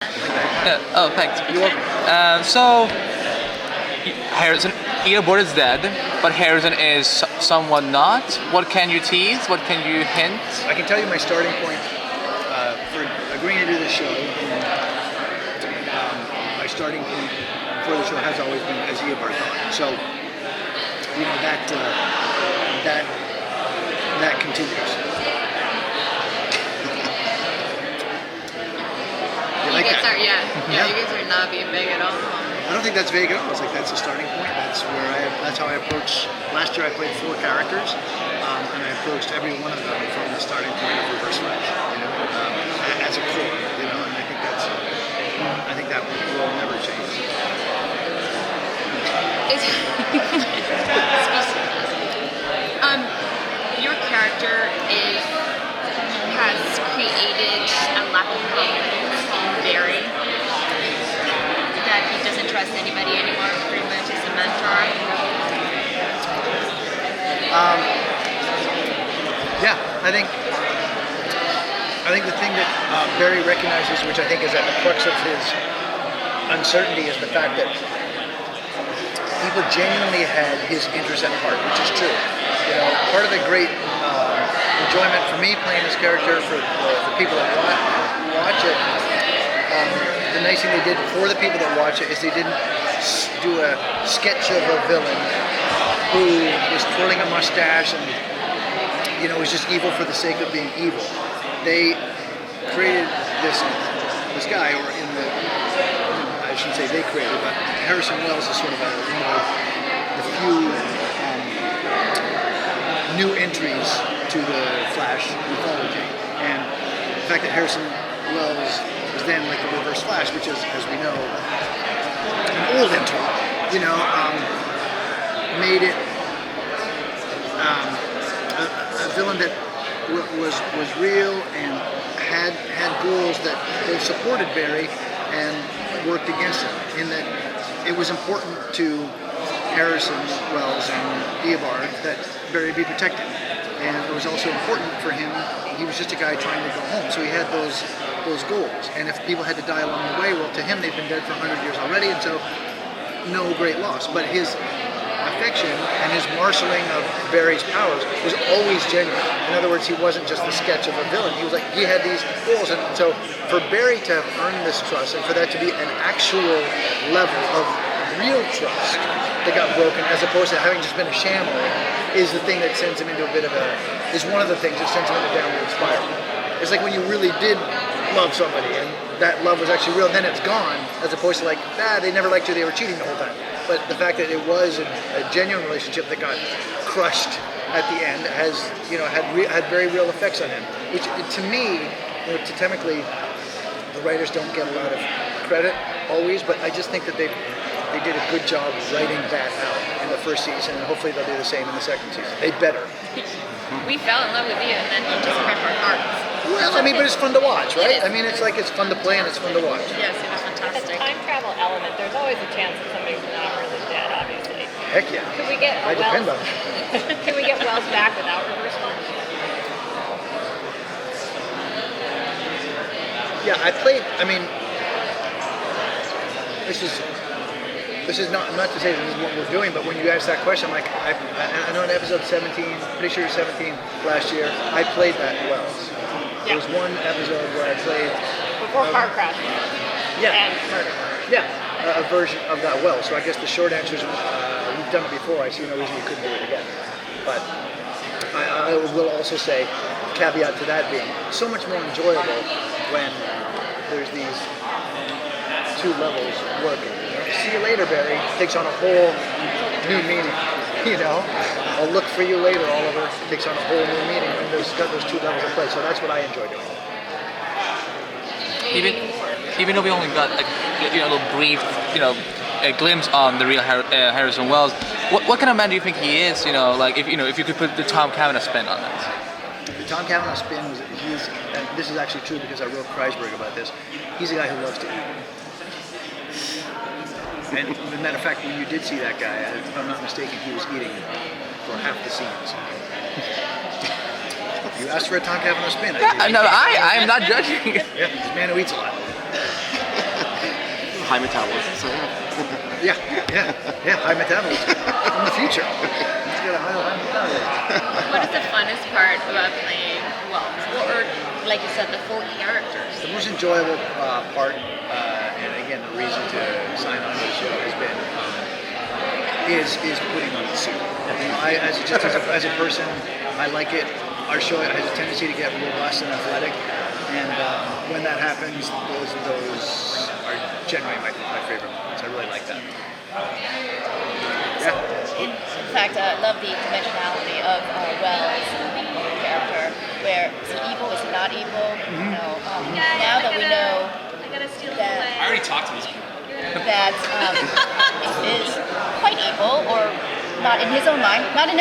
Oh, thanks. You're welcome. So, Harrison, Earbord is dead, but Harrison is somewhat not. What can you tease? What can you hint? I can tell you my starting point for agreeing to do this show. My starting point for the show has always been as Eobard thought. So, that continues. You guys are, you guys are not being big at all. I don't think that's vague at all. It's like that's the starting point. That's how I approach. Last year I played 4 characters, and I approached every one of them from the starting point of Reverse Flash, as a core, and I think that will never change. Your character has created a lack of confidence in Barry. That he doesn't trust anybody anymore, pretty much as a mentor. I think the thing that Barry recognizes, which I think is at the crux of his uncertainty, is the fact that people genuinely had his interest at heart, which is true. Part of the great enjoyment for me playing this character, for the people that watch it, the nice thing they did for the people that watch it is they didn't do a sketch of a villain who was twirling a mustache and was just evil for the sake of being evil. They created this guy, or I shouldn't say they created, but Harrison Wells is sort of one of the few new entries to the Flash mythology, and the fact that Harrison Wells was then like the Reverse Flash, which is, as we know, an old entry, made it a villain that was real and had goals that both supported Barry and worked against him. In that, it was important to Harrison Wells and Eobard that Barry be protected, and it was also important for him. He was just a guy trying to go home, so he had those goals. And if people had to die along the way, well, to him they've been dead for 100 years already, and so no great loss. But his affection and his marshaling of Barry's powers was always genuine. In other words, he wasn't just the sketch of a villain. He had these goals, and so for Barry to have earned this trust, and for that to be an actual level of real trust that got broken, as opposed to having just been a sham, is the thing that sends him into is one of the things that sends him in a downward spiral. It's like when you really did love somebody and that love was actually real, then it's gone, as opposed to like, they never liked you, they were cheating the whole time. But the fact that it was a genuine relationship that got crushed at the end had very real effects on him, which to me, totemically, the writers don't get a lot of credit always, but I just think that they did a good job writing that out in the first season, and hopefully they'll do the same in the second season. They better. We fell in love with you, and then you just broke our hearts. Well, but it's fun to watch, right? It's fun to play and it's fun to watch. Yes, it was fantastic. The time travel element, there's always a chance that somebody's not really dead, obviously. Heck yeah. Could we get I depend on it. Can we get Wells back without Reverse Flash? Yeah, I played. This is not to say this is what we're doing, but when you asked that question, I'm like, I know in episode 17, pretty sure 17 last year, I played that Wells. There was one episode where I played Before car crash. Yeah. And murder. Yeah, a version of that Wells. So I guess the short answer is we've done it before. I see no reason we couldn't do it again. But I will also say, caveat to that being, so much more enjoyable when there's these two levels working. See you later, Barry takes on a whole new meaning. I'll look for you later, Oliver takes on a whole new meaning when there's got those two levels of play. So that's what I enjoy doing. Even though we only got a little brief, a glimpse on the real Harrison Wells, what kind of man do you think he is? If you could put the Tom Cavanagh spin on that. The Tom Cavanagh spin and this is actually true because I wrote Kreisberg about this. He's a guy who loves to eat. And as a matter of fact, when you did see that guy, if I'm not mistaken, he was eating for half the scenes. You asked for a Tom Cavanagh spin. I am not judging. Yeah, he's a man who eats a lot. high metabolism. So yeah. Yeah. High metabolism from the future. Let's get a high metabolism. What is the funnest part about playing Wells? Or, like you said, the 4 characters? The most enjoyable part, and again, the reason to sign on to the show has been is putting on the suit. As a person, I like it. Our show has a tendency to get robust and athletic, and when that happens, those are generally my favorite moments. I really like that. Yeah. In fact, I love the dimensionality of Wells' character, where is he evil, is he not evil? You know, now that we know that I already talked to these people. that is quite evil, or not in his own mind, let's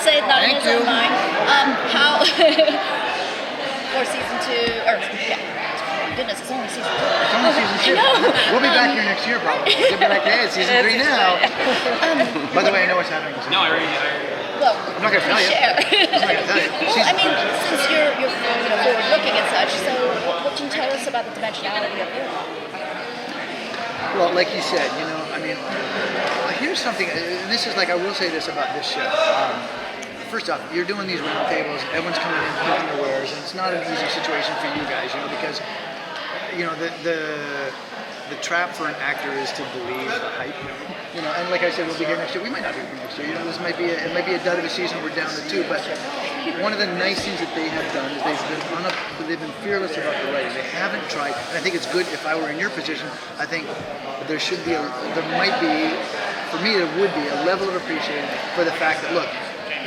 say not in his own mind, how for season 2, or goodness, it's only season 2. It's only season 2. We'll be back here next year probably. We'll be back here. It's season 3 now. By the way, I know what's happening. No, I already. Well, I'm not gonna tell you. share. I'm not gonna tell you. Well, I mean, since you're forward looking and such, so what can you tell us about the dimensionality of it? Well, like you said, I mean, here's something, and this is like, I will say this about this show. First off, you're doing these roundtables, everyone's coming in picking their wares, and it's not an easy situation for you guys, because, the trap for an actor is to believe the hype, and like I said, we'll be here next year. We might not be here next year. This might be a dud of a season. We're down to 2, but one of the nice things that they have done is they've been fearless about the writing. They haven't tried, and I think it's good. If I were in your position, I think there might be, for me, there would be a level of appreciation for the fact that, look,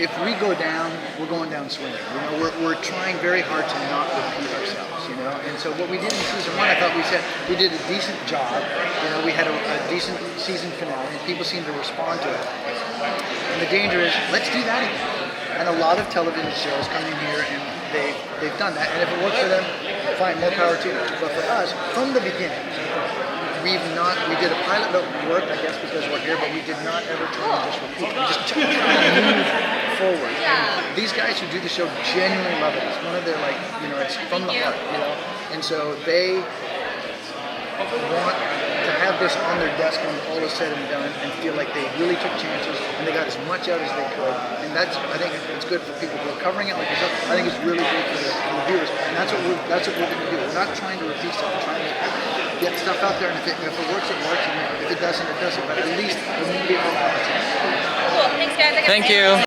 if we go down, we're going down swinging. We're trying very hard to not repeat ourselves. And so what we did in season 1, I thought we did a decent job. We had a decent season finale, and people seemed to respond to it. And the danger is, let's do that again. And a lot of television shows come in here and they've done that. And if it works for them, fine, more power to them. But for us, from the beginning, we did a pilot that worked, I guess, because we're here, but we did not ever try to just repeat. We just tried to move forward. And these guys who do the show genuinely love it. It's one of their, it's from the heart, And so they want to have this on their desk when all is said and done, and feel like they really took chances and they got as much out as they could. And I think it's good for people who are covering it like yourself. I think it's really good for the viewers, and that's what we're going to do. We're not trying to repeat stuff. We're trying to get stuff out there, and if it works, it works, and if it doesn't, it doesn't. But at least we're going to be able to. Cool. Thanks, guys. Thank you.